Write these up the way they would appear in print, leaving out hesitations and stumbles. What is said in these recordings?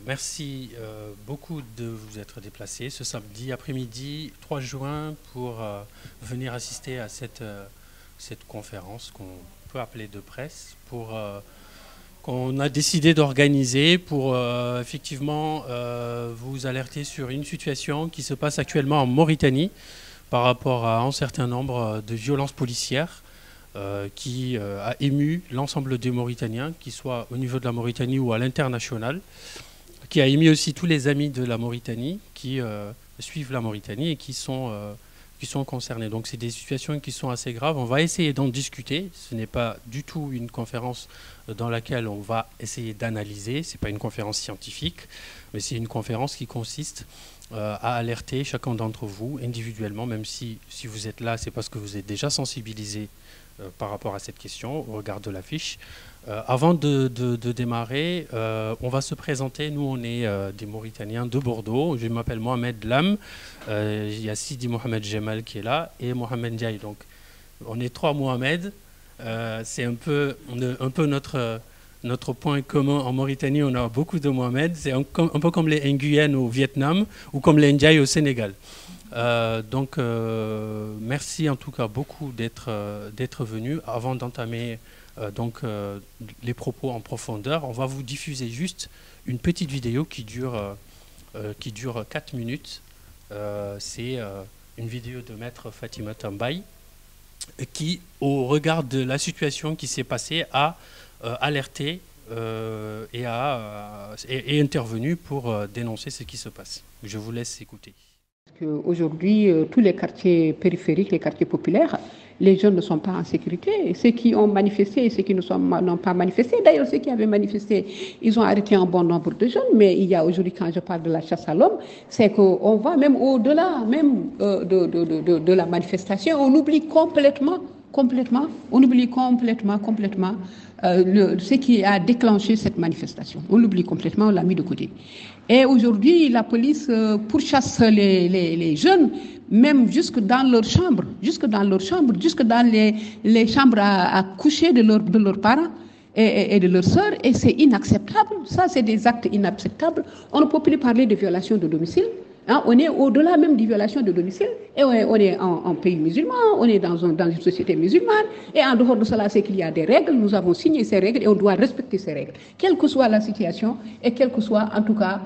Merci beaucoup de vous être déplacé ce samedi après-midi 3 juin pour venir assister à cette conférence qu'on peut appeler de presse, qu'on a décidé d'organiser pour effectivement vous alerter sur une situation qui se passe actuellement en Mauritanie par rapport à un certain nombre de violences policières qui a ému l'ensemble des Mauritaniens, qu'ils soient au niveau de la Mauritanie ou à l'international, qui a émis aussi tous les amis de la Mauritanie qui suivent la Mauritanie et qui sont concernés. Donc c'est des situations qui sont assez graves. On va essayer d'en discuter. Ce n'est pas du tout une conférence dans laquelle on va essayer d'analyser. Ce n'est pas une conférence scientifique, mais c'est une conférence qui consiste à alerter chacun d'entre vous individuellement, même si vous êtes là, c'est parce que vous êtes déjà sensibilisé par rapport à cette question au regard de l'affiche. Avant de démarrer, on va se présenter. Nous, on est des Mauritaniens de Bordeaux. Je m'appelle Mohamed Lam. Il y a Sidi Mohamed Jemal qui est là et Mohamed Ndiaye. Donc, on est 3 Mohamed. C'est un peu notre point commun en Mauritanie. On a beaucoup de Mohamed. C'est un peu comme les Nguyen au Vietnam ou comme les Ndiaye au Sénégal. Donc, merci en tout cas beaucoup d'être venus. Avant d'entamer les propos en profondeur, on va vous diffuser juste une petite vidéo qui dure 4 minutes. C'est une vidéo de Maître Fatima Tambaye qui, au regard de la situation qui s'est passée, a alerté et est intervenu pour dénoncer ce qui se passe. Je vous laisse écouter. Aujourd'hui, tous les quartiers périphériques, les quartiers populaires, les jeunes ne sont pas en sécurité. Ceux qui ont manifesté et ceux qui n'ont pas manifesté, d'ailleurs ceux qui avaient manifesté, ils ont arrêté un bon nombre de jeunes. Mais il y a aujourd'hui, quand je parle de la chasse à l'homme, c'est qu'on va même au-delà même de la manifestation. On oublie complètement ce qui a déclenché cette manifestation. On l'oublie complètement, on l'a mis de côté. Et aujourd'hui, la police pourchasse les jeunes, même jusque dans leur chambre, jusque dans les chambres à coucher de leurs parents et de leurs sœurs. Et c'est inacceptable. Ça, c'est des actes inacceptables. On ne peut plus parler de violation de domicile. Hein, on est au-delà même des violations de domicile et on est en pays musulman, on est dans une société musulmane et en dehors de cela, c'est qu'il y a des règles, nous avons signé ces règles et on doit respecter ces règles, quelle que soit la situation et quel que soit en tout cas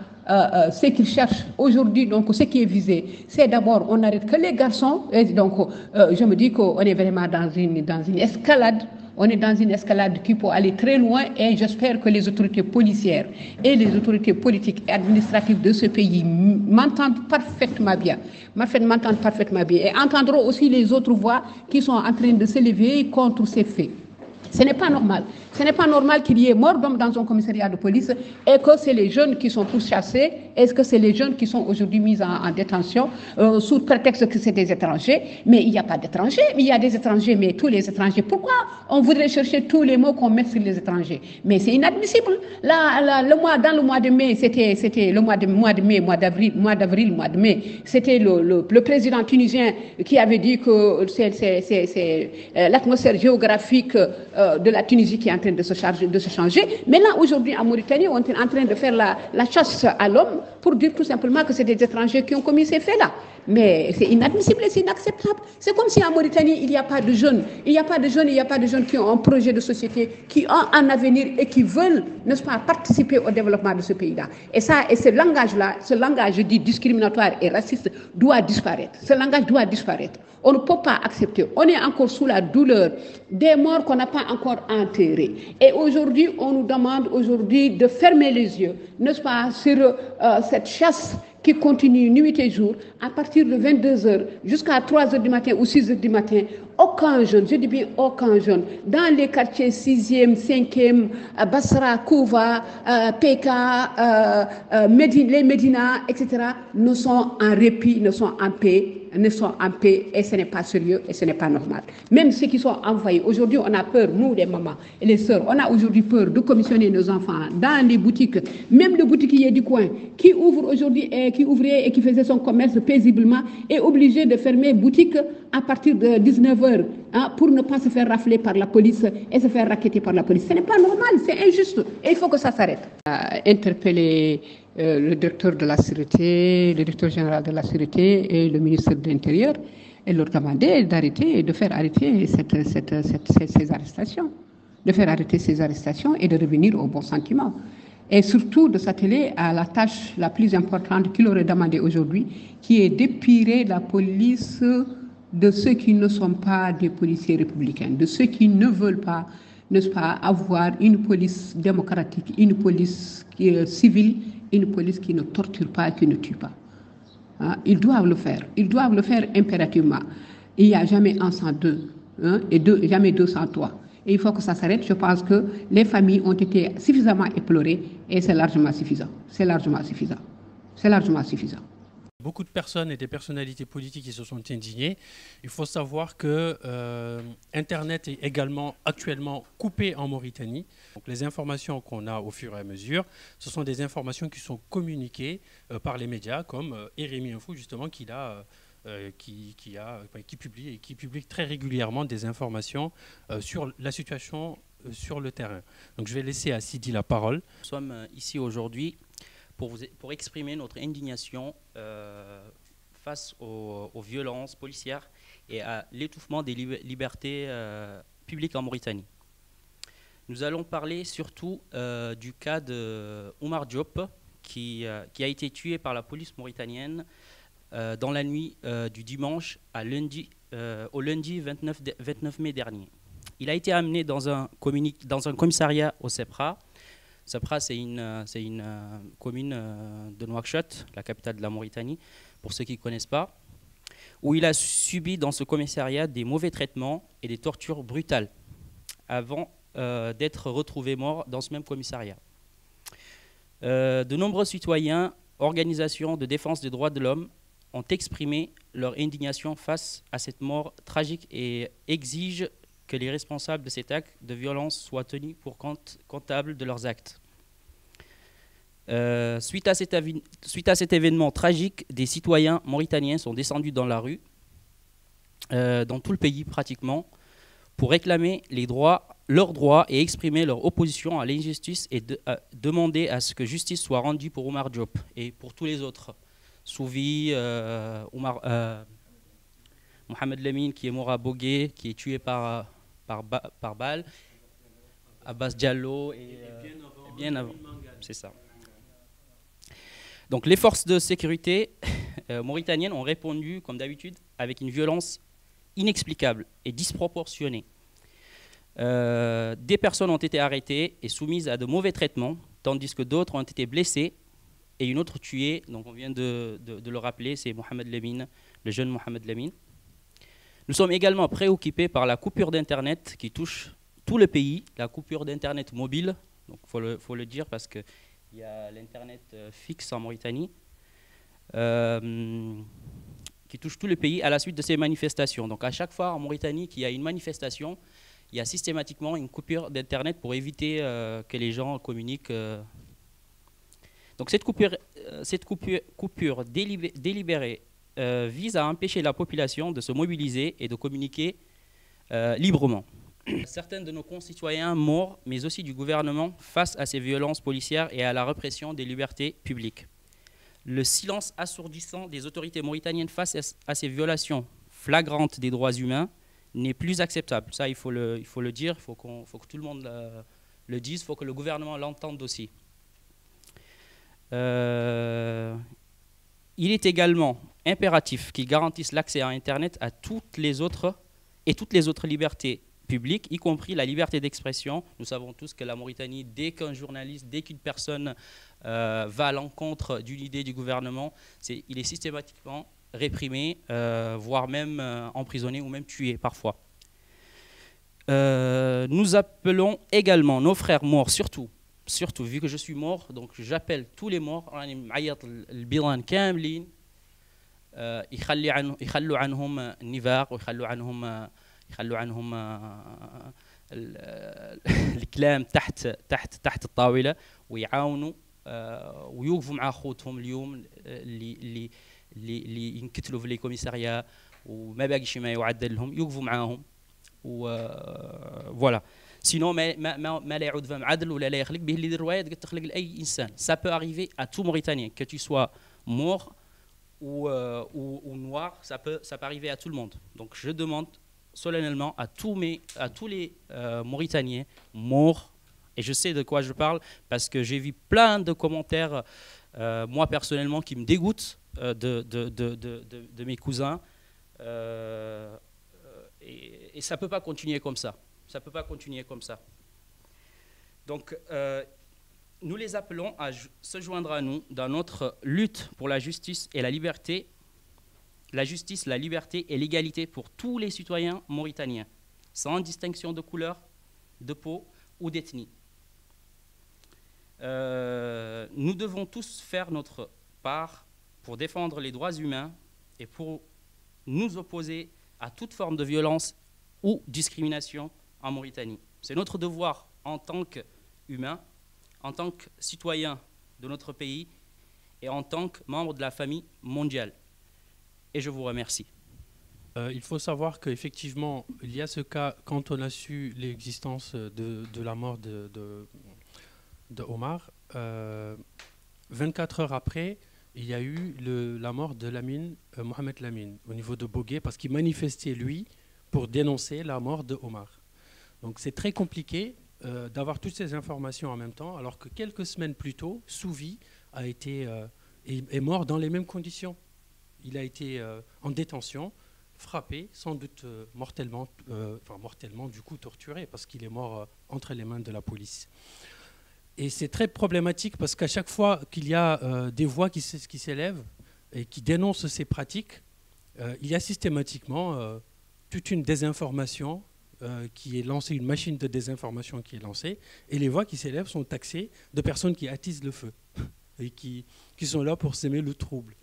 ce qu'ils cherchent aujourd'hui. Donc ce qui est visé, c'est d'abord on n'arrête que les garçons et donc je me dis qu'on est vraiment dans une escalade. On est dans une escalade qui peut aller très loin et j'espère que les autorités policières et les autorités politiques et administratives de ce pays m'entendent parfaitement bien et entendront aussi les autres voix qui sont en train de s'élever contre ces faits. Ce n'est pas normal. Ce n'est pas normal qu'il y ait mort d'homme dans un commissariat de police et que c'est les jeunes qui sont pourchassés. Est-ce que c'est les jeunes qui sont aujourd'hui mis en détention sous prétexte que c'est des étrangers? Mais il n'y a pas d'étrangers. Il y a des étrangers, mais tous les étrangers. Pourquoi on voudrait chercher tous les mots qu'on met sur les étrangers? Mais c'est inadmissible. Dans le mois de mai, c'était le mois de mai, c'était le président tunisien qui avait dit que c'est l'atmosphère géographique de la Tunisie qui est en train de se changer. Mais là, aujourd'hui, en Mauritanie, on est en train de faire la chasse à l'homme pour dire tout simplement que c'est des étrangers qui ont commis ces faits-là. Mais c'est inadmissible et c'est inacceptable. C'est comme si en Mauritanie, il n'y a pas de jeunes. Il n'y a pas de jeunes qui ont un projet de société, qui ont un avenir et qui veulent, n'est-ce pas, participer au développement de ce pays-là. Et ce langage-là, ce langage dit discriminatoire et raciste, doit disparaître. Ce langage doit disparaître. On ne peut pas accepter. On est encore sous la douleur des morts qu'on n'a pas encore enterrés. Et aujourd'hui, on nous demande de fermer les yeux, n'est-ce pas, sur cette chasse qui continue nuit et jour, à partir de 22h jusqu'à 3h du matin ou 6h du matin. Aucun jeune, je dis bien aucun jeune, dans les quartiers 6e, 5e, Basra, Kouva, PK, les Médina, etc., ne sont en répit, ne sont en paix et ce n'est pas sérieux et ce n'est pas normal. Même ceux qui sont envoyés, aujourd'hui on a peur, nous les mamans et les sœurs, on a aujourd'hui peur de commissionner nos enfants dans les boutiques, même le boutiquier du coin qui ouvre aujourd'hui, qui ouvrait et qui faisait son commerce paisiblement est obligé de fermer boutique à partir de 19h pour ne pas se faire rafler par la police et se faire racketter par la police. Ce n'est pas normal, c'est injuste et il faut que ça s'arrête. Interpeller le directeur de la Sûreté, le directeur général de la Sûreté et le ministre de l'Intérieur et leur demander d'arrêter, de faire arrêter ces arrestations, de faire arrêter ces arrestations et de revenir au bon sentiment. Et surtout de s'atteler à la tâche la plus importante qu'il aurait demandé aujourd'hui, qui est d'épurer la police de ceux qui ne sont pas des policiers républicains, de ceux qui ne veulent pas, n'est-ce pas, avoir une police démocratique, une police civile, une police qui ne torture pas, qui ne tue pas. Hein? Ils doivent le faire impérativement. Il n'y a jamais un sans deux, hein, et jamais deux sans trois. Et il faut que ça s'arrête. Je pense que les familles ont été suffisamment éplorées et c'est largement suffisant. C'est largement suffisant. C'est largement suffisant. Beaucoup de personnes et des personnalités politiques qui se sont indignées. Il faut savoir que Internet est également actuellement coupé en Mauritanie. Donc, les informations qu'on a au fur et à mesure, ce sont des informations qui sont communiquées par les médias comme RMI Info justement qui publie très régulièrement des informations sur la situation sur le terrain. Donc je vais laisser à Sidi la parole. Nous sommes ici aujourd'hui pour exprimer notre indignation face aux violences policières et à l'étouffement des libertés publiques en Mauritanie. Nous allons parler surtout du cas de Oumar Diop qui a été tué par la police mauritanienne dans la nuit du dimanche au lundi 29 mai dernier. Il a été amené dans un commissariat au Sepra. Sepra, c'est une commune de Nouakchott, la capitale de la Mauritanie, pour ceux qui ne connaissent pas, où il a subi dans ce commissariat des mauvais traitements et des tortures brutales avant d'être retrouvé mort dans ce même commissariat. De nombreux citoyens, organisations de défense des droits de l'homme ont exprimé leur indignation face à cette mort tragique et exigent que les responsables de cet acte de violence soient tenus pour comptables de leurs actes. Suite à cet événement tragique, des citoyens mauritaniens sont descendus dans la rue, dans tout le pays pratiquement, pour réclamer leurs droits et exprimer leur opposition à l'injustice et demander à ce que justice soit rendue pour Oumar Diop et pour tous les autres. Souvi, Mohamed Lamine qui est mort à Bogué, qui est tué par balle, Abbas Diallo et bien avant. C'est ça. Donc les forces de sécurité mauritaniennes ont répondu, comme d'habitude, avec une violence inexplicable et disproportionnée. Des personnes ont été arrêtées et soumises à de mauvais traitements, tandis que d'autres ont été blessées et une autre tuée. Donc on vient de le rappeler, c'est Mohamed Lamine, le jeune Mohamed Lamine. Nous sommes également préoccupés par la coupure d'Internet qui touche tout le pays, la coupure d'Internet mobile, donc faut le dire parce qu'il y a l'Internet fixe en Mauritanie, qui touche tout le pays à la suite de ces manifestations. Donc à chaque fois en Mauritanie qu'il y a une manifestation, il y a systématiquement une coupure d'Internet pour éviter que les gens communiquent. Donc cette coupure délibérée vise à empêcher la population de se mobiliser et de communiquer librement. Certains de nos concitoyens morts, mais aussi du gouvernement, face à ces violences policières et à la répression des libertés publiques. Le silence assourdissant des autorités mauritaniennes face à ces violations flagrantes des droits humains n'est plus acceptable. Ça, il faut le dire, faut que tout le monde le dise, il faut que le gouvernement l'entende aussi. Il est également impératif qu'ils garantissent l'accès à Internet à toutes les autres libertés publiques, y compris la liberté d'expression. Nous savons tous que la Mauritanie, dès qu'un journaliste, dès qu'une personne va à l'encontre d'une idée du gouvernement, il est systématiquement réprimé, voire même emprisonné ou même tué parfois. Nous appelons également nos frères morts, surtout vu que je suis mort, donc j'appelle tous les morts, يخلوا عنهم النفاق ويخلوا عنهم الكلام تحت الطاولة ويعاونوا ويوقفوا مع اخوتهم اليوم اللي ينكتلوا في الكوميساريا وما باقي شي ما يعدل لهم، يوقفوا معاهم. Voilà. Sinon, ça peut arriver à tout Mauritanien, que tu sois mort ou noir, ça peut arriver à tout le monde. Donc je demande solennellement à tous les Mauritaniens morts, et je sais de quoi je parle parce que j'ai vu plein de commentaires, moi personnellement, qui me dégoûtent de mes cousins, et ça ne peut pas continuer comme ça. Ça ne peut pas continuer comme ça. Donc, nous les appelons à se joindre à nous dans notre lutte pour la justice et la liberté. La justice, la liberté et l'égalité pour tous les citoyens mauritaniens, sans distinction de couleur, de peau ou d'ethnie. Nous devons tous faire notre part pour défendre les droits humains et pour nous opposer à toute forme de violence ou discrimination en Mauritanie. C'est notre devoir en tant qu'humains, en tant que citoyens de notre pays et en tant que membres de la famille mondiale. Et je vous remercie. Il faut savoir qu'effectivement, il y a ce cas, quand on a su l'existence de la mort de Omar, 24 heures après, il y a eu la mort de Lamine, Mohamed Lamine, au niveau de Bogué, parce qu'il manifestait, lui, pour dénoncer la mort de Omar. Donc c'est très compliqué d'avoir toutes ces informations en même temps, alors que quelques semaines plus tôt, Souvi est mort dans les mêmes conditions. Il a été en détention, frappé, sans doute mortellement, du coup torturé, parce qu'il est mort entre les mains de la police. Et c'est très problématique parce qu'à chaque fois qu'il y a des voix qui s'élèvent et qui dénoncent ces pratiques, il y a systématiquement toute une désinformation qui est lancée, une machine de désinformation qui est lancée, et les voix qui s'élèvent sont taxées de personnes qui attisent le feu et qui sont là pour s'aimer le trouble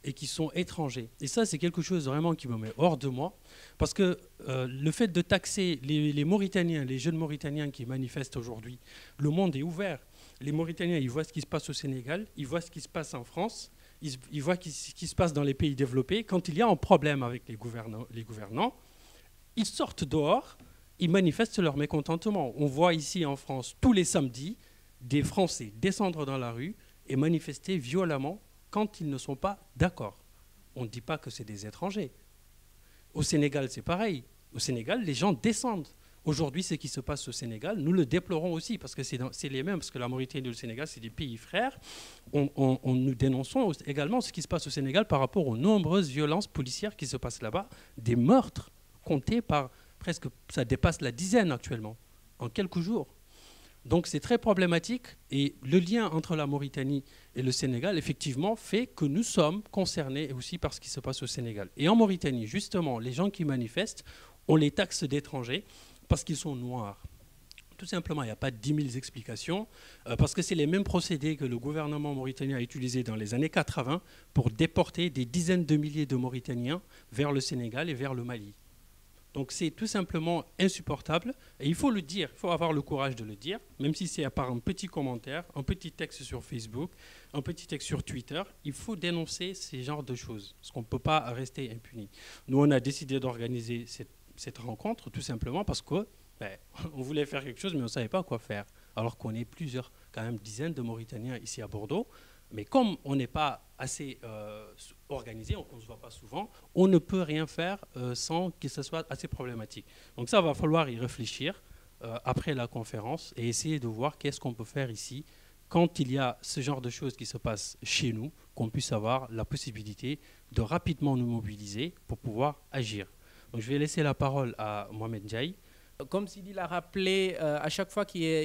et qui sont étrangers. Et ça, c'est quelque chose vraiment qui me met hors de moi, parce que le fait de taxer les Mauritaniens, les jeunes Mauritaniens qui manifestent aujourd'hui, le monde est ouvert. Les Mauritaniens, ils voient ce qui se passe au Sénégal, ils voient ce qui se passe en France, ils voient ce qui se passe dans les pays développés. Quand il y a un problème avec les gouvernants, ils sortent dehors, ils manifestent leur mécontentement. On voit ici en France, tous les samedis, des Français descendre dans la rue et manifester violemment quand ils ne sont pas d'accord. On ne dit pas que c'est des étrangers. Au Sénégal, c'est pareil. Au Sénégal, les gens descendent. Aujourd'hui, ce qui se passe au Sénégal, nous le déplorons aussi, parce que c'est les mêmes, parce que la Mauritanie et le Sénégal, c'est des pays frères. Nous dénonçons également ce qui se passe au Sénégal par rapport aux nombreuses violences policières qui se passent là-bas, des meurtres comptés par presque, ça dépasse la dizaine actuellement, en quelques jours. Donc c'est très problématique, et le lien entre la Mauritanie et le Sénégal, effectivement, fait que nous sommes concernés aussi par ce qui se passe au Sénégal. Et en Mauritanie, justement, les gens qui manifestent, on les taxe d'étrangers parce qu'ils sont noirs. Tout simplement, il n'y a pas 10 000 explications, parce que c'est les mêmes procédés que le gouvernement mauritanien a utilisés dans les années 80 pour déporter des dizaines de milliers de Mauritaniens vers le Sénégal et vers le Mali. Donc c'est tout simplement insupportable, et il faut le dire, il faut avoir le courage de le dire, même si c'est à part un petit commentaire, un petit texte sur Facebook, un petit texte sur Twitter, il faut dénoncer ces genres de choses, parce qu'on ne peut pas rester impuni. Nous, on a décidé d'organiser cette rencontre tout simplement parce qu'on voulait faire quelque chose, mais on ne savait pas quoi faire, alors qu'on est plusieurs, quand même dizaines de Mauritaniens ici à Bordeaux. Mais comme on n'est pas assez organisé, on ne se voit pas souvent, on ne peut rien faire sans que ce soit assez problématique. Donc ça, va falloir y réfléchir après la conférence et essayer de voir qu'est-ce qu'on peut faire ici quand il y a ce genre de choses qui se passent chez nous, qu'on puisse avoir la possibilité de rapidement nous mobiliser pour pouvoir agir. Donc je vais laisser la parole à Mohamed Ndiaye. Comme Sidi l'a rappelé, à chaque fois qu'il y a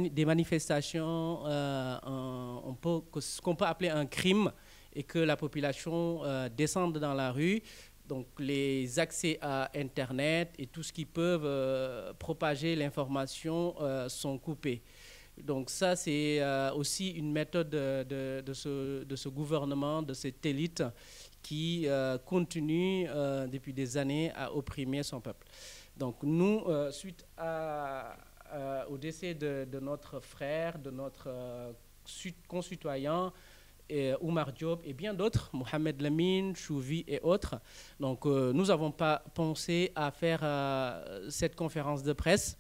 des manifestations, ce qu'on peut appeler un crime, et que la population descende dans la rue, donc les accès à Internet et tout ce qui peut propager l'information sont coupés. Donc ça, c'est aussi une méthode de ce gouvernement, de cette élite qui continue depuis des années à opprimer son peuple. Donc nous, suite au décès de notre frère, de notre concitoyen, Oumar Diop et bien d'autres, Mohamed Lamine, Chouvi et autres, donc nous n'avons pas pensé à faire cette conférence de presse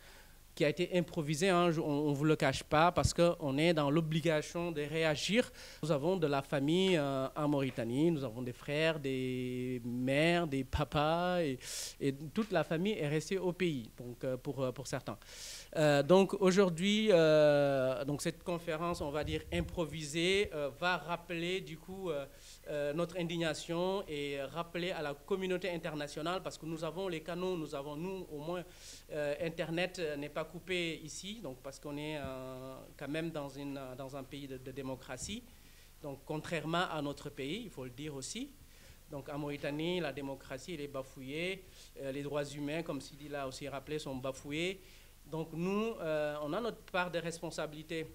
qui a été improvisé, hein, on ne vous le cache pas, parce qu'on est dans l'obligation de réagir. Nous avons de la famille en Mauritanie, nous avons des frères, des mères, des papas, et toute la famille est restée au pays, donc, pour certains. Donc aujourd'hui, donc cette conférence, on va dire improvisée, va rappeler du coup notre indignation et rappeler à la communauté internationale, parce que nous avons les canaux, nous avons nous au moins Internet n'est pas coupé ici, donc parce qu'on est quand même dans un pays de démocratie, donc contrairement à notre pays, il faut le dire aussi. Donc en Mauritanie, la démocratie elle est bafouillée, les droits humains, comme Sidi l'a aussi rappelé, sont bafoués. Donc nous, on a notre part de responsabilité.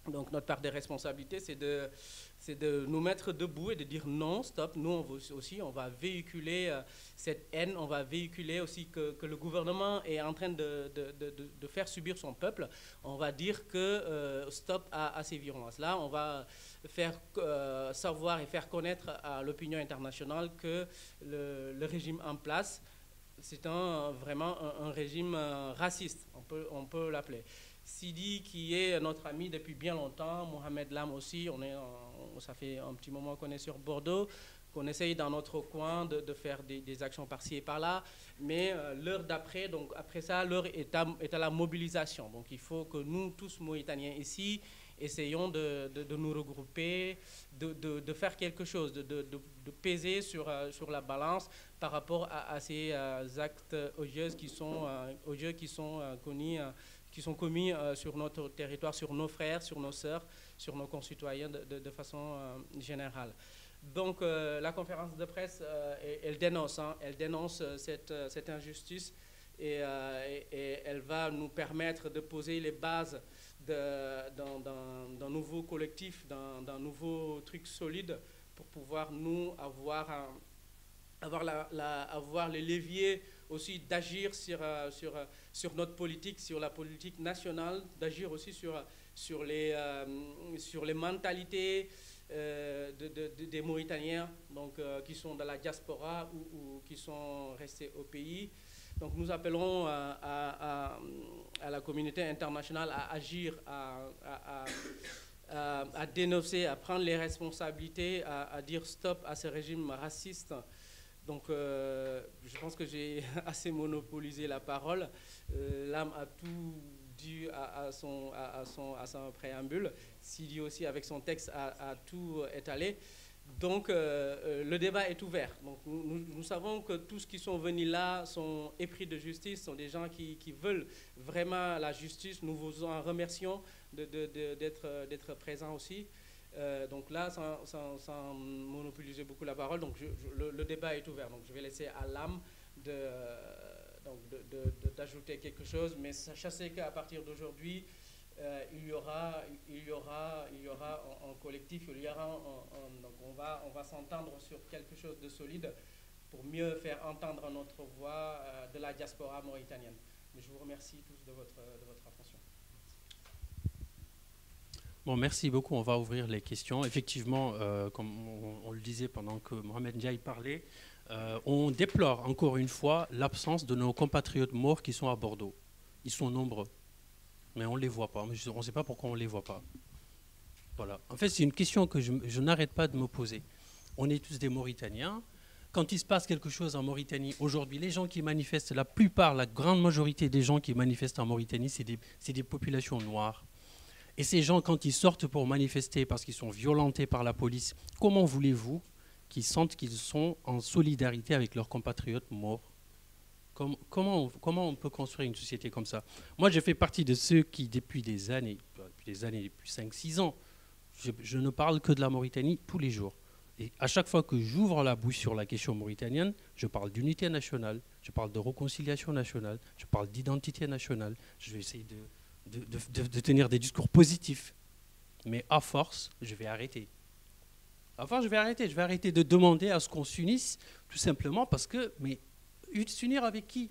Donc notre part de responsabilité, c'est de nous mettre debout et de dire non, stop. Nous aussi, on va véhiculer cette haine, on va véhiculer aussi que le gouvernement est en train de faire subir son peuple. On va dire que stop à ces violences-là. On va faire savoir et faire connaître à l'opinion internationale que le régime en place, c'est vraiment un régime raciste, on peut l'appeler. Sidi, qui est notre ami depuis bien longtemps, Mohamed Lam aussi, ça fait un petit moment qu'on est sur Bordeaux, qu'on essaye dans notre coin de faire des actions par-ci et par-là, mais l'heure d'après, donc après ça, l'heure est à la mobilisation. Donc il faut que nous, tous Mauritaniens ici, essayons de nous regrouper, de faire quelque chose, de peser sur la balance par rapport à ces actes odieux qui sont commis sur notre territoire, sur nos frères, sur nos sœurs, sur nos concitoyens de façon générale. Donc la conférence de presse, elle dénonce cette injustice et elle va nous permettre de poser les bases d'un nouveau collectif, d'un nouveau truc solide pour pouvoir nous avoir les leviers aussi d'agir sur notre politique, sur la politique nationale, d'agir aussi sur les mentalités des Mauritaniens donc, qui sont dans la diaspora ou qui sont restés au pays. Donc nous appelons à la communauté internationale à agir, à dénoncer, à prendre les responsabilités, à dire stop à ce régime raciste. Donc je pense que j'ai assez monopolisé la parole. L'âme a tout dit à son préambule. Sidi aussi avec son texte a tout étalé. Donc le débat est ouvert. Donc, nous savons que tous qui sont venus là sont épris de justice, sont des gens qui veulent vraiment la justice. Nous vous en remercions d'être présents aussi. Donc là, sans monopoliser beaucoup la parole, donc le débat est ouvert. Donc je vais laisser à l'âme d'ajouter quelque chose, mais sachez qu'à partir d'aujourd'hui, il y aura un collectif, donc on va s'entendre sur quelque chose de solide pour mieux faire entendre notre voix de la diaspora mauritanienne. Mais je vous remercie tous de votre attention. Bon, merci beaucoup. On va ouvrir les questions. Effectivement, comme on le disait pendant que Mohamed Ndiaye parlait, on déplore encore une fois l'absence de nos compatriotes morts qui sont à Bordeaux. Ils sont nombreux. Mais on ne les voit pas. On ne sait pas pourquoi on ne les voit pas. Voilà. En fait, c'est une question que je n'arrête pas de me poser. On est tous des Mauritaniens. Quand il se passe quelque chose en Mauritanie, aujourd'hui, les gens qui manifestent, la grande majorité des gens qui manifestent en Mauritanie, c'est des populations noires. Et ces gens, quand ils sortent pour manifester parce qu'ils sont violentés par la police, comment voulez-vous qu'ils sentent qu'ils sont en solidarité avec leurs compatriotes morts ? Comment on peut construire une société comme ça? Moi, je fais partie de ceux qui, depuis 5-6 ans, je ne parle que de la Mauritanie tous les jours. Et à chaque fois que j'ouvre la bouche sur la question mauritanienne, je parle d'unité nationale, je parle de réconciliation nationale, je parle d'identité nationale. Je vais essayer de tenir des discours positifs. Mais à force, je vais arrêter. À force, je vais arrêter de demander à ce qu'on s'unisse, tout simplement parce que... s'unir avec qui?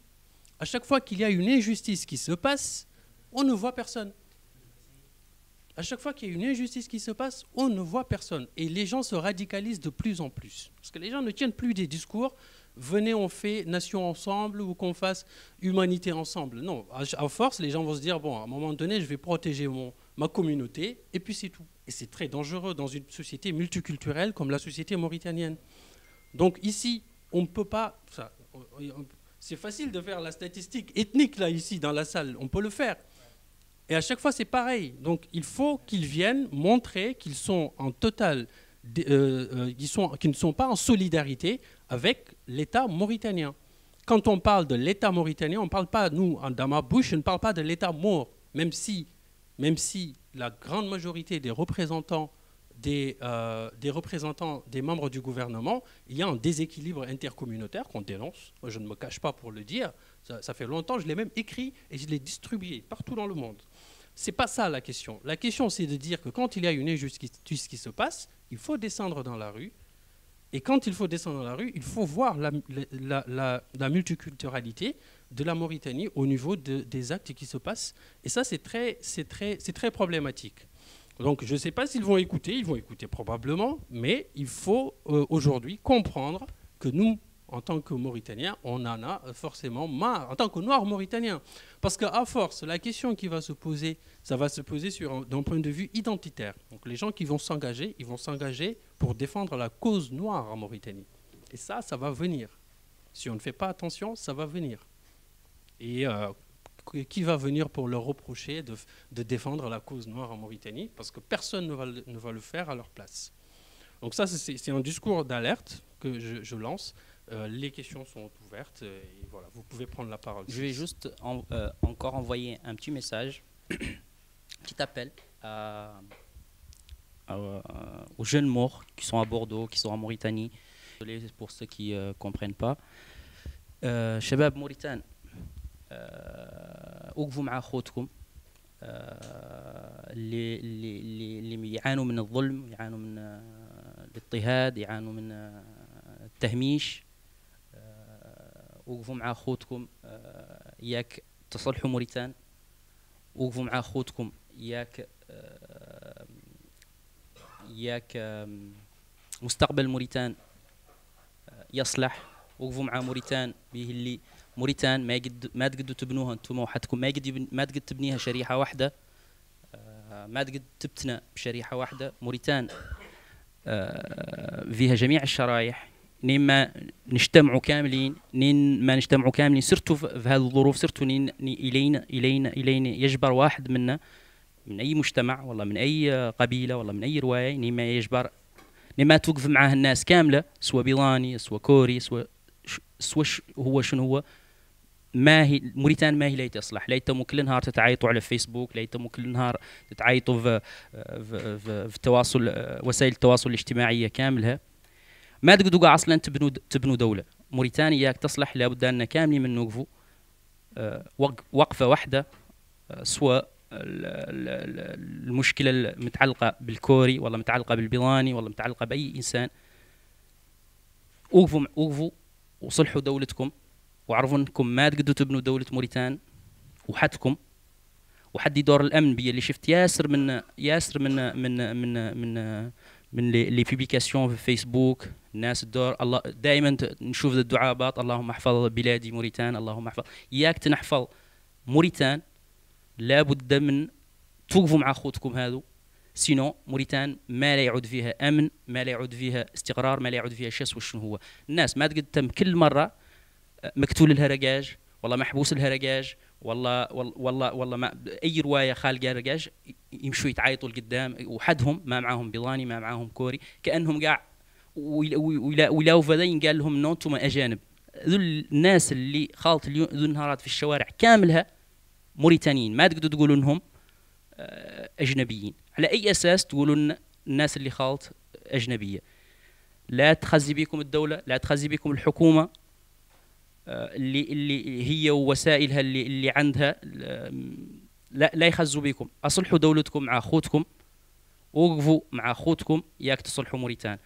À chaque fois qu'il y a une injustice qui se passe, on ne voit personne. À chaque fois qu'il y a une injustice qui se passe, on ne voit personne. Et les gens se radicalisent de plus en plus. Parce que les gens ne tiennent plus des discours, venez, on fait nation ensemble ou qu'on fasse humanité ensemble. Non, à force, les gens vont se dire, bon, à un moment donné, je vais protéger ma communauté, et puis c'est tout. Et c'est très dangereux dans une société multiculturelle comme la société mauritanienne. Donc ici, on ne peut pas... C'est facile de faire la statistique ethnique, là, ici, dans la salle. On peut le faire. Et à chaque fois, c'est pareil. Donc, il faut qu'ils viennent montrer qu'ils sont en total, qu'ils ne sont pas en solidarité avec l'État mauritanien. Quand on parle de l'État mauritanien, on ne parle pas, nous, dans ma bouche, je ne parle pas de l'État maure, même si la grande majorité des représentants des membres du gouvernement, il y a un déséquilibre intercommunautaire qu'on dénonce. Moi, je ne me cache pas pour le dire. Ça fait longtemps, je l'ai même écrit et je l'ai distribué partout dans le monde. Ce n'est pas ça la question. La question, c'est de dire que quand il y a une injustice qui se passe, il faut descendre dans la rue. Et quand il faut descendre dans la rue, il faut voir la multiculturalité de la Mauritanie au niveau des actes qui se passent. Et ça, c'est très problématique. Donc, je ne sais pas s'ils vont écouter probablement, mais il faut aujourd'hui comprendre que nous, en tant que Mauritaniens, on en a forcément marre, en tant que Noirs Mauritaniens. Parce qu'à force, la question qui va se poser, ça va se poser d'un point de vue identitaire. Donc les gens qui vont s'engager, ils vont s'engager pour défendre la cause noire en Mauritanie. Et ça va venir. Si on ne fait pas attention, ça va venir. Et qui va venir pour leur reprocher de défendre la cause noire en Mauritanie? Parce que personne ne va le faire à leur place. Donc ça, c'est un discours d'alerte que je lance. Les questions sont ouvertes et voilà, vous pouvez prendre la parole. Je vais juste encore envoyer un petit message, petit appel aux jeunes morts qui sont à Bordeaux, qui sont en Mauritanie. Désolé pour ceux qui ne comprennent pas. شباب موريتان وقفوا مع اخوتكم اللي يعانوا من الظلم، يعانوا من الاضطهاد، يعانوا من التهميش. وقفوا مع اخوتكم، ياك تصلحوا موريتان. وقفوا مع اخوتكم، ياك مستقبل موريتان يصلح. وقفوا مع موريتان به اللي موريتان ما تقدروا تبنوها انتم وحدكم، ما تقد تبنيها شريحه واحده، ما تقد تبتنى بشريحه واحده. موريتان فيها جميع الشرايح. نين ما نجتمعوا كاملين، سرتوا في هذه الظروف، سرتوا إلينا يجبر واحد منا من أي مجتمع والله من أي قبيلة والله من أي رواية، نين ما يجبر، نين ما توقف معاه الناس كاملة، سواء بيضاني سواء كوري سواء هو شنو هو. ما هي موريتان ما هي ليت تصلح، ليتم كل نهار تتعايطوا على فيسبوك، ليتم كل نهار تتعايطوا في تواصل وسائل التواصل الاجتماعية كاملها. ما تقدروا اصلا تبنوا دوله. موريتانيا ياك تصلح، لابد ان كاملين من نوقفوا وقفه واحده، سواء المشكله المتعلقه بالكوري والله متعلقه بالبيضاني والله متعلقه باي انسان. وقفوا وصلحوا دولتكم، وعرفوا انكم ما تقدروا تبنوا دوله موريتان وحدكم. وحدي دور الامن بي اللي شفت ياسر من لي بوبليكاسيون في فيسبوك، الناس الدور الله دائما نشوف الدعابات، اللهم احفظ بلادي موريتان، اللهم احفظ. ياك تنحفظ موريتان لابد من توقفوا مع اخوتكم هذو، سينو موريتان ما لا يعود فيها امن، ما لا يعود فيها استقرار، ما لا يعود فيها شس. وشنو هو الناس ما تقد تم كل مره مقتول الهرجاج والله محبوس الهرجاج والله ما اي روايه خالقه رجاج، يمشوا يتعايطوا لقدام وحدهم ما معاهم بيضاني ما معاهم كوري، كانهم قاع ولاو فذين قال لهم انه انتم اجانب. ذو الناس اللي خالط اليوم ذو النهارات في الشوارع كاملها موريتانيين، ما تقدروا تقولوا انهم اجنبيين. على اي اساس تقولوا ان الناس اللي خالط اجنبيه؟ لا تخزي بكم الدوله، لا تخزي بكم الحكومه اللي هي ووسائلها اللي عندها، لا يخزوا بكم. اصلحوا دولتكم مع اخوتكم، وقفوا مع اخوتكم ياك تصلحوا موريتان.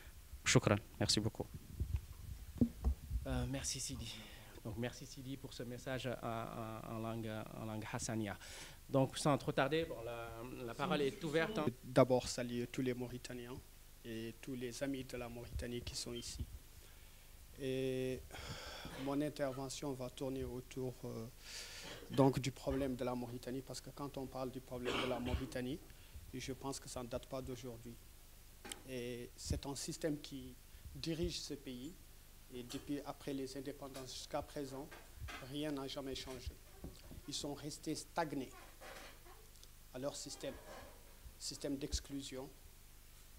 شكرا. ميرسي بوكو. Merci Sidi. Donc merci Sidi pour ce message en langue hassania. Donc sans trop tarder, bon, la parole est ouverte. D'abord saluer tous les Mauritaniens et tous les amis de la Mauritanie qui sont ici. Et mon intervention va tourner autour donc du problème de la Mauritanie, parce que quand on parle du problème de la Mauritanie, je pense que ça ne date pas d'aujourd'hui. Et c'est un système qui dirige ce pays, et depuis après les indépendances jusqu'à présent, rien n'a jamais changé. Ils sont restés stagnés à leur système d'exclusion,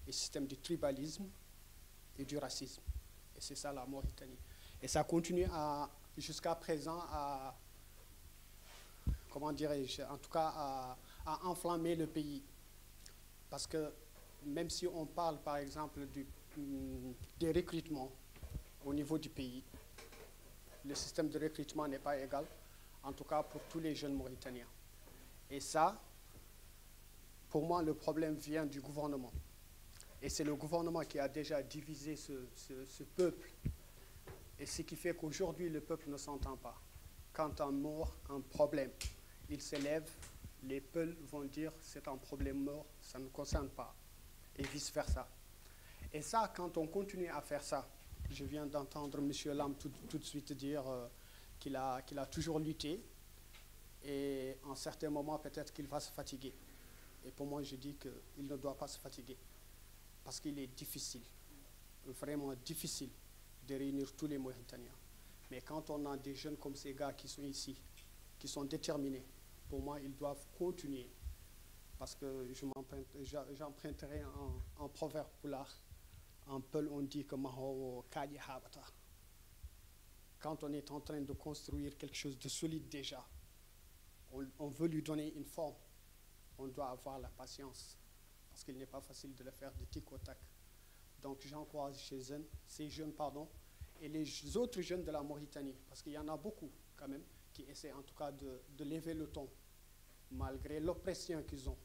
et système de tribalisme et du racisme. Et c'est ça la Mauritanie. Et ça continue jusqu'à présent à, comment dirais-je, en tout cas à enflammer le pays. Parce que même si on parle par exemple des recrutements au niveau du pays, le système de recrutement n'est pas égal, en tout cas pour tous les jeunes Mauritaniens. Et ça, pour moi, le problème vient du gouvernement. Et c'est le gouvernement qui a déjà divisé ce peuple. Et ce qui fait qu'aujourd'hui, le peuple ne s'entend pas. Quand un mort, un problème, il s'élève, les peuples vont dire c'est un problème mort, ça ne concerne pas. Et vice-versa. Et ça, quand on continue à faire ça, je viens d'entendre M. Lam tout de suite dire qu'il a toujours lutté. Et en certains moments, peut-être qu'il va se fatiguer. Et pour moi, je dis qu'il ne doit pas se fatiguer. Parce qu'il est difficile, vraiment difficile, de réunir tous les Mauritaniens. Mais quand on a des jeunes comme ces gars qui sont ici, qui sont déterminés, pour moi, ils doivent continuer. Parce que j'emprunterai un proverbe poulard. En Peul, on dit que Maho Kadi Habata. Quand on est en train de construire quelque chose de solide déjà, on veut lui donner une forme. On doit avoir la patience. Parce qu'il n'est pas facile de le faire de tic au tac. Donc j'encourage ces jeunes, et les autres jeunes de la Mauritanie, parce qu'il y en a beaucoup quand même, qui essaient en tout cas de lever le ton, malgré l'oppression qu'ils ont.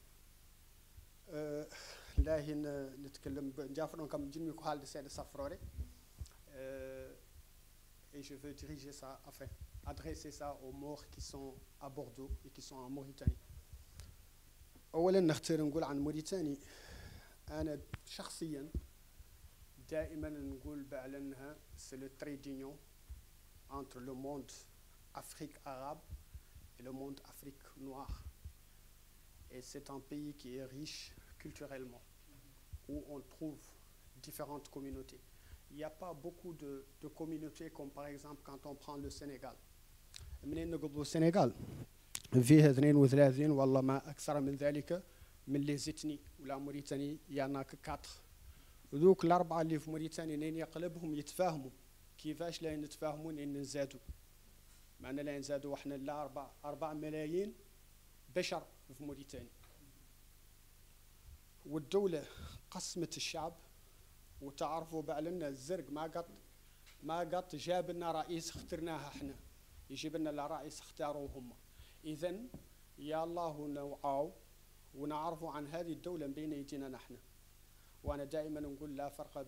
Et je veux diriger ça, enfin, adresser ça aux morts qui sont à Bordeaux et qui sont en Mauritanie. أولاً نختار نقول عن موريتاني. أنا شخصياً دائماً نقول بعلنها c'est le trait d'union entre le monde Afrique arabe et le monde Afrique noire. Et c'est un pays qui est riche culturellement, où on trouve différentes communautés. Il n'y a pas beaucoup de communautés comme par exemple quand on prend le Sénégal. منين نقول السنغال فيه 32 والله ما أكثر من ذلك من لي زيتني ولا موريتاني يانا 4. ذوك الأربعة اللي في موريتانيا نين يقلبهم يتفاهموا كيفاش لا نتفاهموا نين نزادوا معنا لا نزادوا وحنا لا 4 ملايين بشر في موريتانيا. والدولة قسمت الشعب وتعرفوا بعلنا الزرق ما قط جاب لنا رئيس اخترناها احنا يجيب لنا لا رئيس اختاروه هم. إذن يا الله نوعاو ونعرفوا عن هذه الدولة بين يدينا نحن. وأنا دائما نقول لا فرق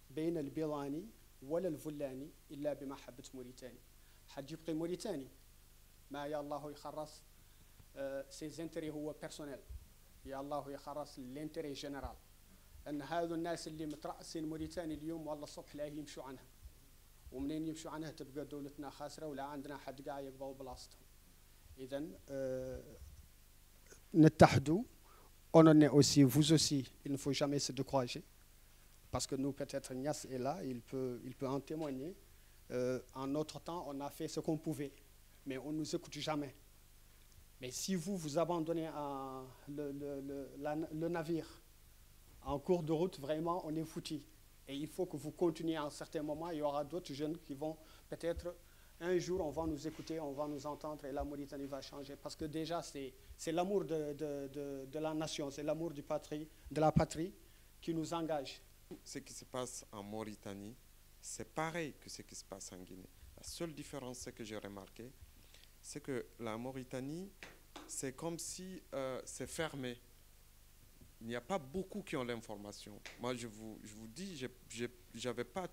بين البيضاني ولا الفلاني إلا بمحبة موريتاني. حد يبقي موريتاني ما يا الله يخرص سيزنتري هو بيرسونيل، يا الله يخرص الانتري جنرال. أن هذو الناس اللي مترأسين موريتاني اليوم والله الصبح لا يمشوا عنها، ومنين يمشوا عنها تبقى دولتنا خاسرة ولا عندنا حد قاعد يقبض بلاصتهم. إذن نتحدوا. On en est aussi, vous aussi, il ne faut jamais se décourager. Parce que nous, peut-être, Nias est là, il peut en témoigner. En notre temps, on a fait ce qu'on pouvait, mais on ne nous écoute jamais. Mais si vous abandonnez le navire en cours de route, vraiment, on est foutu. Et il faut que vous continuiez à un certain moment. Il y aura d'autres jeunes qui vont peut-être... Un jour, on va nous écouter, on va nous entendre et la Mauritanie va changer. Parce que déjà, c'est l'amour de la nation, c'est l'amour de la patrie qui nous engage. Ce qui se passe en Mauritanie, c'est pareil que ce qui se passe en Guinée. La seule différence que j'ai remarqué, c'est que la Mauritanie, c'est comme si c'est fermé. Il n'y a pas beaucoup qui ont l'information. Moi, je vous dis, je n'avais pas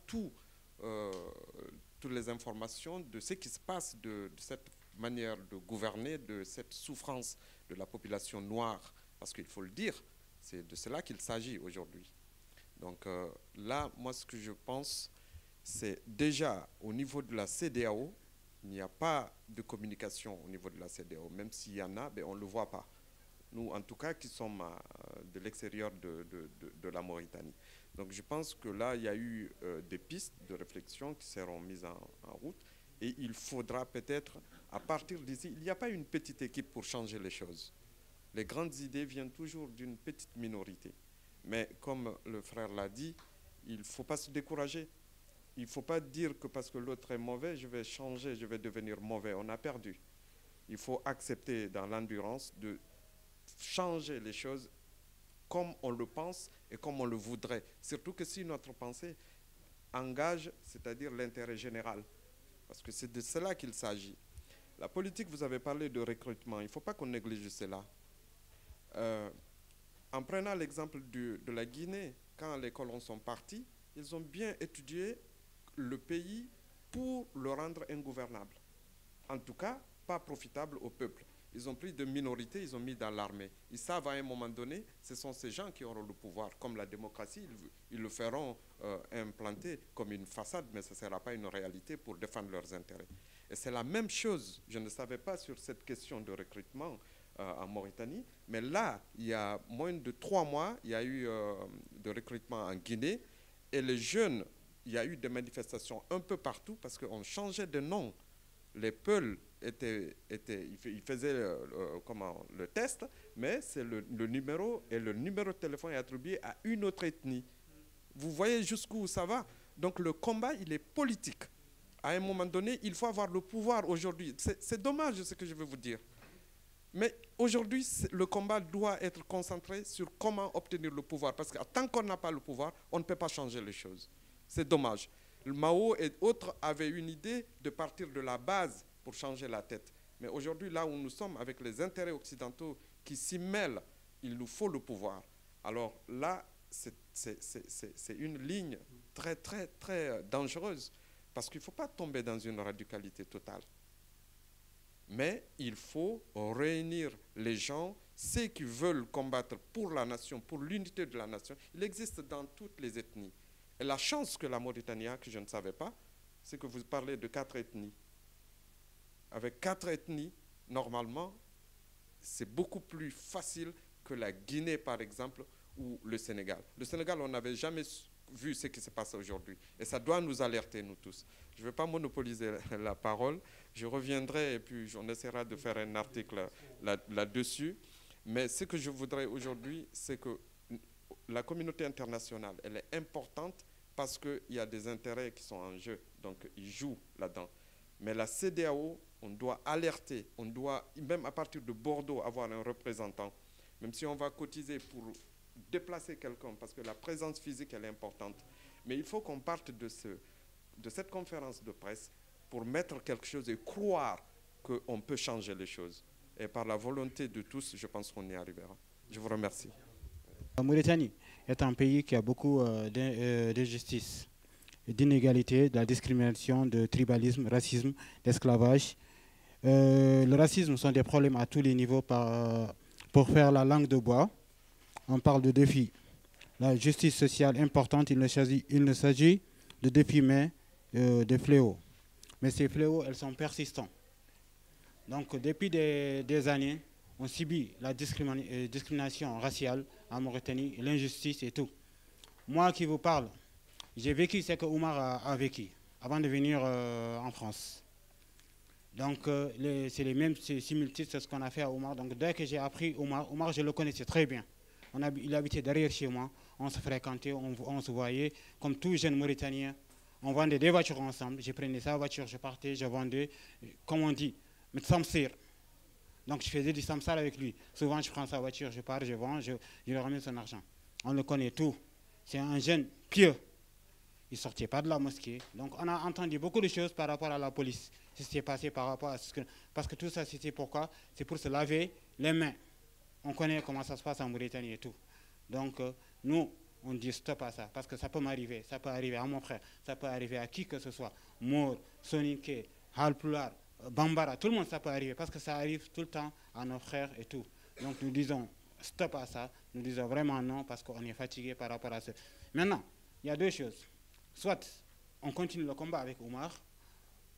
toutes les informations de ce qui se passe, de cette manière de gouverner, de cette souffrance de la population noire, parce qu'il faut le dire, c'est de cela qu'il s'agit aujourd'hui. Donc là, moi, ce que je pense, c'est déjà au niveau de la CEDEAO, il n'y a pas de communication au niveau de la CEDEAO. Même s'il y en a, ben, on ne le voit pas. Nous, en tout cas, qui sommes de l'extérieur de la Mauritanie. Donc je pense que là, il y a eu des pistes de réflexion qui seront mises en route. Et il faudra peut-être, à partir d'ici, il n'y a pas une petite équipe pour changer les choses. Les grandes idées viennent toujours d'une petite minorité. Mais comme le frère l'a dit, il ne faut pas se décourager. Il ne faut pas dire que parce que l'autre est mauvais, je vais changer, je vais devenir mauvais. On a perdu. Il faut accepter dans l'endurance de changer les choses comme on le pense et comme on le voudrait. Surtout que si notre pensée engage, c'est-à-dire l'intérêt général. Parce que c'est de cela qu'il s'agit. La politique, vous avez parlé de recrutement. Il ne faut pas qu'on néglige cela. En prenant l'exemple de la Guinée, quand les colons sont partis, ils ont bien étudié le pays pour le rendre ingouvernable. En tout cas, pas profitable au peuple. Ils ont pris de minorités, ils ont mis dans l'armée. Ils savent à un moment donné, ce sont ces gens qui auront le pouvoir. Comme la démocratie, ils le feront implanter comme une façade, mais ce ne sera pas une réalité pour défendre leurs intérêts. Et c'est la même chose, je ne savais pas sur cette question de recrutement en Mauritanie, mais là, il y a moins de 3 mois, il y a eu de recrutement en Guinée, et les jeunes, il y a eu des manifestations un peu partout parce qu'on changeait de nom. Les Peuls ils faisaient le test, mais c'est le numéro, et le numéro de téléphone est attribué à une autre ethnie. Vous voyez jusqu'où ça va? Donc le combat, il est politique. À un moment donné, il faut avoir le pouvoir aujourd'hui. C'est dommage ce que je veux vous dire. Mais aujourd'hui, le combat doit être concentré sur comment obtenir le pouvoir. Parce que tant qu'on n'a pas le pouvoir, on ne peut pas changer les choses. C'est dommage. Mao et autres avaient une idée de partir de la base pour changer la tête. Mais aujourd'hui, là où nous sommes, avec les intérêts occidentaux qui s'y mêlent, il nous faut le pouvoir. Alors là, c'est une ligne très, très, très dangereuse. Parce qu'il ne faut pas tomber dans une radicalité totale. Mais il faut réunir les gens, ceux qui veulent combattre pour la nation, pour l'unité de la nation. Il existe dans toutes les ethnies. Et la chance que la Mauritanie a, que je ne savais pas, c'est que vous parlez de 4 ethnies. Avec 4 ethnies, normalement, c'est beaucoup plus facile que la Guinée, par exemple, ou le Sénégal. Le Sénégal, on n'avait jamais vu ce qui se passe aujourd'hui. Et ça doit nous alerter, nous tous. Je ne vais pas monopoliser la parole. Je reviendrai et puis on essaiera de faire un article là-dessus. Mais ce que je voudrais aujourd'hui, c'est que la communauté internationale, elle est importante parce qu'il y a des intérêts qui sont en jeu. Donc, ils jouent là-dedans. Mais la CEDEAO, on doit alerter. On doit, même à partir de Bordeaux, avoir un représentant. Même si on va cotiser pour déplacer quelqu'un, parce que la présence physique, elle est importante. Mais il faut qu'on parte de cette conférence de presse pour mettre quelque chose et croire qu'on peut changer les choses. Et par la volonté de tous, je pense qu'on y arrivera. Je vous remercie. La Mauritanie est un pays qui a beaucoup d'injustice, d'inégalité, de la discrimination, de tribalisme, racisme, d'esclavage. Le racisme sont des problèmes à tous les niveaux. Pour faire la langue de bois, on parle de défis. La justice sociale importante, il ne s'agit de défis, mais de fléaux. Mais ces fléaux, elles sont persistants. Donc, depuis des années, on subit la discrimination raciale en Mauritanie, l'injustice et tout. Moi qui vous parle, j'ai vécu ce que Oumar a vécu avant de venir en France. Donc, c'est les mêmes similitudes, c'est ce qu'on a fait à Oumar. Donc, dès que j'ai appris Oumar, je le connaissais très bien. Il habitait derrière chez moi, on se fréquentait, on se voyait. Comme tout jeune Mauritanien, on vendait des voitures ensemble. Je prenais sa voiture, je partais, je vendais, comme on dit, mais samsir. Donc, je faisais du samsar avec lui. Souvent, je prends sa voiture, je pars, je vends, je lui ramène son argent. On le connaît tout. C'est un jeune pieux. Il ne sortait pas de la mosquée. Donc, on a entendu beaucoup de choses par rapport à la police. Ce qui s'est passé par rapport à ce que... Parce que tout ça, c'était pourquoi? C'est pour se laver les mains. On connaît comment ça se passe en Mauritanie et tout. Donc, nous, on dit stop à ça, parce que ça peut m'arriver, ça peut arriver à mon frère, ça peut arriver à qui que ce soit, Maure, Soninké, Halpulaar, Bambara, tout le monde, ça peut arriver, parce que ça arrive tout le temps à nos frères et tout. Donc nous disons stop à ça, nous disons vraiment non, parce qu'on est fatigué par rapport à ça. Maintenant, il y a deux choses. Soit on continue le combat avec Oumar,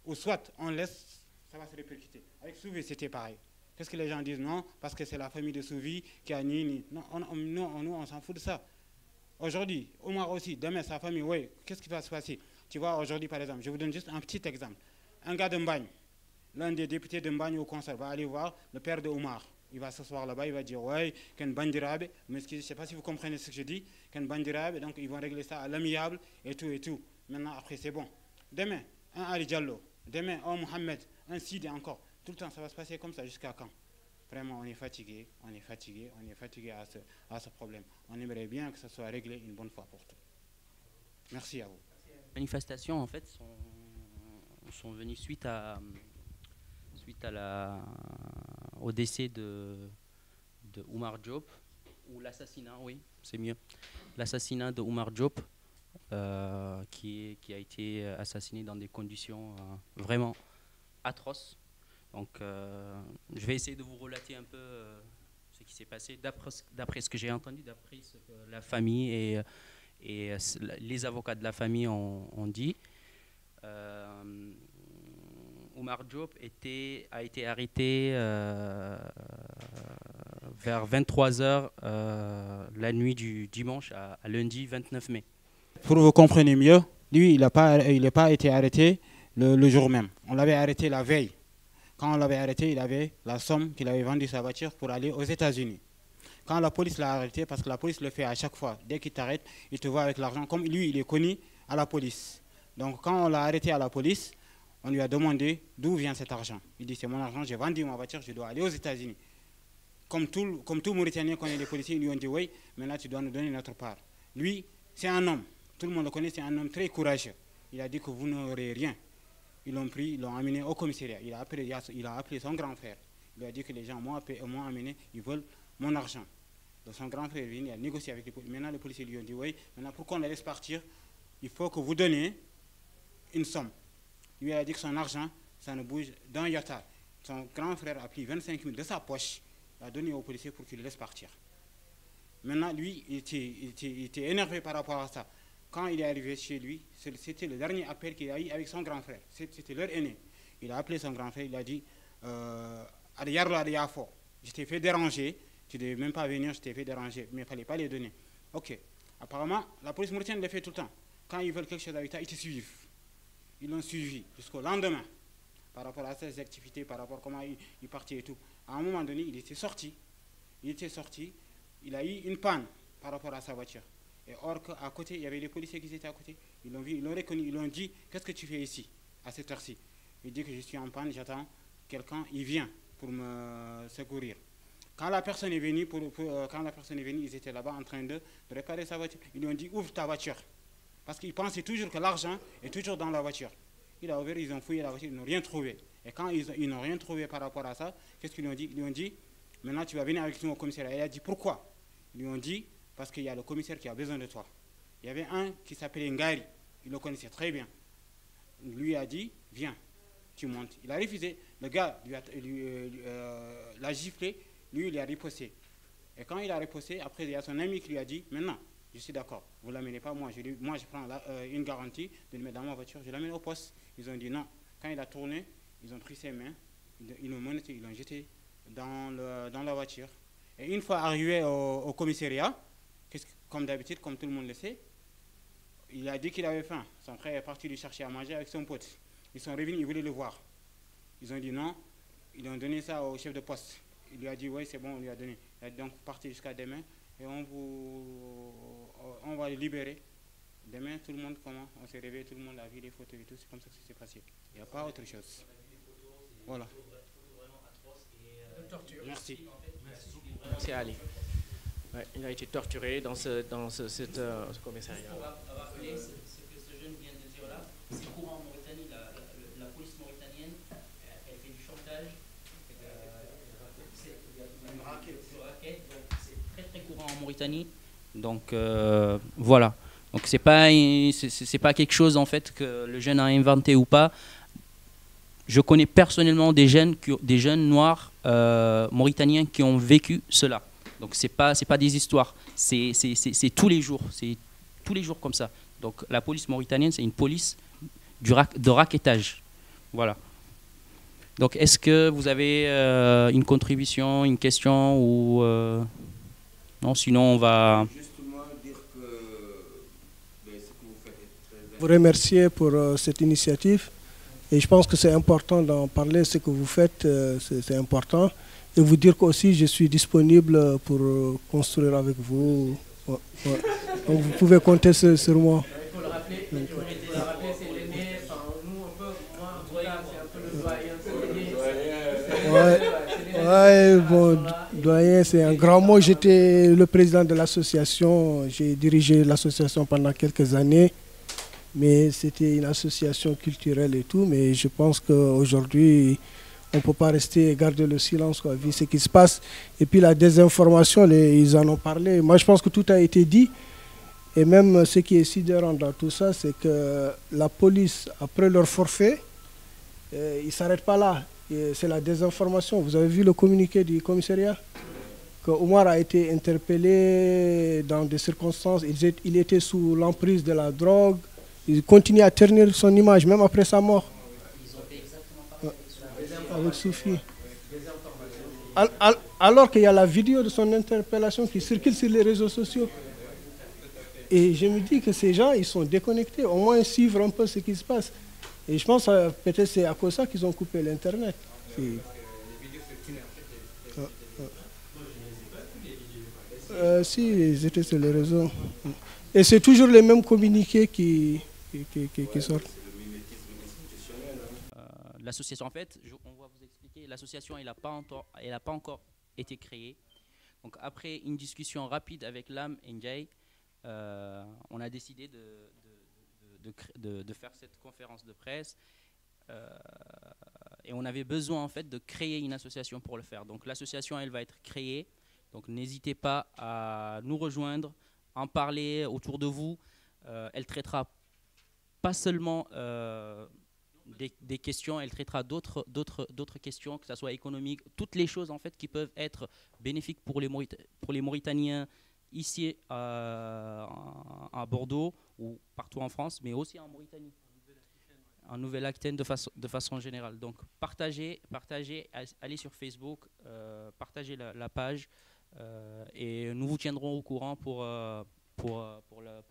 ou soit on laisse, ça va se répercuter. Avec Souvi, c'était pareil. Qu'est-ce que les gens disent? Non, parce que c'est la famille de Souvi qui a ni. Non, nous, on s'en fout de ça. Aujourd'hui, Oumar aussi, demain, sa famille, oui, qu'est-ce qui va se passer? Tu vois, aujourd'hui, par exemple, je vous donne juste un petit exemple. Un gars de Mbagne, l'un des députés de Mbagne au conseil, va aller voir le père de Oumar. Il va s'asseoir là-bas, il va dire, ouais, Ken Bandirabe, mais je ne sais pas si vous comprenez ce que je dis, Ken Bandirabe, donc ils vont régler ça à l'amiable et tout et tout. Maintenant, après, c'est bon. Demain, un Ali Diallo, demain, un Mohamed, un Sidi encore. Tout le temps, ça va se passer comme ça jusqu'à quand? Vraiment, on est fatigué, on est fatigué, on est fatigué à ce problème. On aimerait bien que ça soit réglé une bonne fois pour toutes. Merci à vous. Les manifestations, en fait, sont venues suite au décès de Oumar Diop, ou l'assassinat, oui, c'est mieux. L'assassinat de Oumar Diop, qui a été assassiné dans des conditions vraiment atroces. Donc, je vais essayer de vous relater un peu ce qui s'est passé, d'après ce que j'ai entendu, d'après ce que la famille et les avocats de la famille ont dit. Oumar Diop a été arrêté vers 23h la nuit du dimanche à lundi 29 mai. Pour vous compreniez mieux, lui, il n'a pas été arrêté le jour même. On l'avait arrêté la veille. Quand on l'avait arrêté, il avait la somme qu'il avait vendue sa voiture pour aller aux États-Unis. Quand la police l'a arrêté, parce que la police le fait à chaque fois, dès qu'il t'arrête, il te voit avec l'argent. Comme lui, il est connu à la police. Donc quand on l'a arrêté à la police, on lui a demandé d'où vient cet argent. Il dit, c'est mon argent, j'ai vendu ma voiture, je dois aller aux États-Unis. Comme tout Mauritanien connaît les policiers, ils lui ont dit, oui, maintenant tu dois nous donner notre part. Lui, c'est un homme, tout le monde le connaît, c'est un homme très courageux. Il a dit que vous n'aurez rien. Ils l'ont pris, ils l'ont amené au commissariat. Il a appelé son grand frère. Il lui a dit que les gens m'ont amené, ils veulent mon argent. Donc son grand frère est venu, il a négocié avec les policiers. Maintenant, les policiers lui ont dit, oui, maintenant pour qu'on le laisse partir, il faut que vous donniez une somme. Lui a dit que son argent, ça ne bouge d'un iota. Son grand frère a pris 25 000 de sa poche, il a donné aux policiers pour qu'il le laisse partir. Maintenant, lui, il était énervé par rapport à ça. Quand il est arrivé chez lui, c'était le dernier appel qu'il a eu avec son grand frère. C'était leur aîné. Il a appelé son grand frère, il a dit je t'ai fait déranger, tu ne devais même pas venir, je t'ai fait déranger, mais il ne fallait pas les donner. Ok. Apparemment, la police mauritienne le fait tout le temps. Quand ils veulent quelque chose avec toi, ils te suivent. Ils l'ont suivi jusqu'au lendemain, par rapport à ses activités, par rapport à comment il partait et tout. À un moment donné, il était sorti, il a eu une panne par rapport à sa voiture. Et or qu'à côté, il y avait les policiers qui étaient à côté. Ils l'ont vu, ils l'ont reconnu, ils l'ont dit, qu'est-ce que tu fais ici, à cette heure-ci? Il dit que je suis en panne, j'attends quelqu'un, il vient pour me secourir. Quand la personne est venue, ils étaient là-bas en train de réparer sa voiture. Ils lui ont dit, ouvre ta voiture. Parce qu'ils pensaient toujours que l'argent est toujours dans la voiture. Il a ouvert, ils ont fouillé la voiture, ils n'ont rien trouvé. Et quand ils n'ont rien trouvé par rapport à ça, qu'est-ce qu'ils lui ont dit? Ils lui ont dit, maintenant tu vas venir avec nous au commissariat. Il a dit, pourquoi? Ils lui ont dit, parce qu'il y a le commissaire qui a besoin de toi. Il y avait un qui s'appelait Ngari, il le connaissait très bien. Il lui a dit, viens, tu montes. Il a refusé, le gars l'a giflé, lui il a riposté. Et quand il a riposté, après il y a son ami qui lui a dit, maintenant, je suis d'accord, vous ne l'amenez pas, moi je prends une garantie de le mettre dans ma voiture, je l'amène au poste. Ils ont dit non. Quand il a tourné, ils ont pris ses mains, ils l'ont monté, ils l'ont jeté dans la voiture. Et une fois arrivé au commissariat, comme d'habitude, comme tout le monde le sait, il a dit qu'il avait faim. Son frère est parti lui chercher à manger avec son pote. Ils sont revenus, ils voulaient le voir. Ils ont dit non, ils ont donné ça au chef de poste. Il lui a dit oui, c'est bon, on lui a donné. Il a donc parti jusqu'à demain et on va le libérer. Demain, tout le monde, on s'est réveillé, tout le monde a vu les photos et tout, c'est comme ça que ça s'est passé. Il n'y a pas autre chose. Voilà. Merci. Merci Ali. Ouais, il a été torturé dans ce commissariat. On va rappeler ce que ce jeune vient de dire là. C'est courant en Mauritanie. La police mauritanienne, elle fait du chantage. Il y a une raquette. Donc c'est très très courant en Mauritanie Donc voilà. Donc c'est pas quelque chose en fait que le jeune a inventé ou pas. Je connais personnellement des jeunes noirs mauritaniens qui ont vécu cela. Donc c'est pas des histoires, c'est tous les jours, c'est tous les jours comme ça. Donc la police mauritanienne, c'est une police de rackettage. Voilà. Donc est-ce que vous avez une contribution, une question ou non, sinon on va... Vous remercier pour cette initiative et je pense que c'est important d'en parler, ce que vous faites, c'est important. Et vous dire qu'aussi je suis disponible pour construire avec vous. Ouais, ouais. Donc vous pouvez compter sur moi. Il faut le rappeler, c'est l'aîné, enfin, nous un peu, moi, Doyen, c'est un peu le doyen, c'est l'aîné. Ouais, bon, doyen, c'est un grand mot. J'étais le président de l'association, j'ai dirigé l'association pendant quelques années, mais c'était une association culturelle et tout, mais je pense qu'aujourd'hui, on ne peut pas rester et garder le silence, quoi, vu ce qui se passe. Et puis la désinformation, ils en ont parlé. Moi, je pense que tout a été dit. Et même ce qui est sidérant dans tout ça, c'est que la police, après leur forfait, ils ne s'arrêtent pas là. C'est la désinformation. Vous avez vu le communiqué du commissariat? Que Omar a été interpellé dans des circonstances. Il était sous l'emprise de la drogue. Il continue à ternir son image, même après sa mort. Avec Soufi. Alors qu'il y a la vidéo de son interpellation qui circule sur les réseaux sociaux. Et je me dis que ces gens, ils sont déconnectés, au moins suivre un peu ce qui se passe. Et je pense que peut-être c'est à cause de ça qu'ils ont coupé l'Internet. Si, ils étaient sur les réseaux. Et c'est toujours les mêmes communiqués qui sortent. L'association, en fait, on va vous expliquer, l'association, elle n'a pas encore été créée. Donc après une discussion rapide avec Lam et Njay, on a décidé de faire cette conférence de presse et on avait besoin en fait de créer une association pour le faire. Donc l'association, elle va être créée. Donc n'hésitez pas à nous rejoindre, en parler autour de vous. Elle traitera pas seulement des questions, elle traitera d'autres questions, que ce soit économique, toutes les choses en fait qui peuvent être bénéfiques pour les Mauritaniens ici à Bordeaux ou partout en France, mais aussi en Mauritanie, en Nouvelle-Aquitaine de façon générale. Donc partagez, allez sur Facebook, partagez la page et nous vous tiendrons au courant pour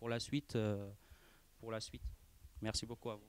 la suite. Merci beaucoup à vous.